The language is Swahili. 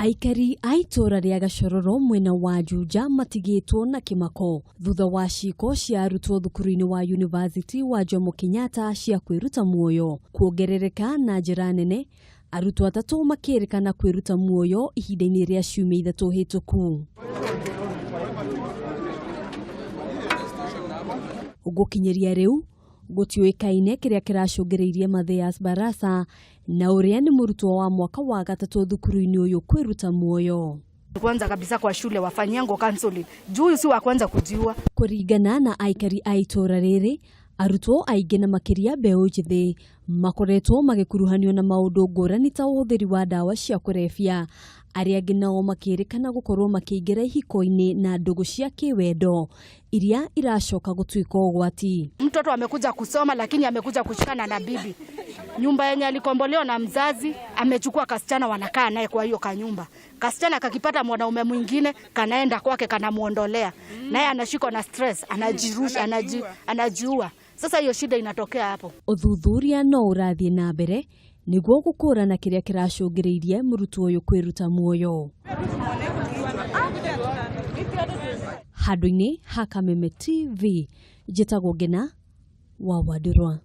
Aikari a itora ria Gashororo mwena wa Juja matigitwo na kimako thutha wa ciiko cia Arutwo thukuru-ini wa University wa Jomo Kenyatta cia kwiruta muoyo kuongerereka na njira nene. Arutwo atatu makirikana kwiruta muoyo ihinda-ini ria ciumia ithatu hituku. Gukinyiria riu gutioikaine kiria kiracungireirie Matthias Barasa na uria ni Murutwo wa mwaka wa gatatu thukuru-ini uyu kwiruta muoyo. Kwanza kabisa kwa shule wafanyango counseling juu si wa kwanza kujiua. Kuringana na aikari a itora riri, Arutwo aingi na makiria mbeu njithi makoretwo magikuruhanio na maundu ngurani ta uhuthiri wa dawa cia kurefia, aria angi nao makirikana gukorwo makiingira ihiko-ini na ndugu cia kiwendo iria iracoka gutuika ugwati. Mtoto amekuja kusoma lakini amekuja kushikana na bibi. Nyumba yenye alikombolewa na mzazi amechukua kasichana wanakaa naye kwa hiyo kanyumba. Kasichana kakipata mwanaume mwingine kanaenda kwake kanamuondolea. Naye anashikwa na stress, anajirusha, anajiua. Sasa hiyo shida inatokea hapo. Uthuthuria no urathie na mbere niguo gukurana kiria kiracungireirie Murutwo uyu kwiruta muoyo. Handũ-inĩ ha Kameme TV, njĩtagwo Ngena wa Wadurwa.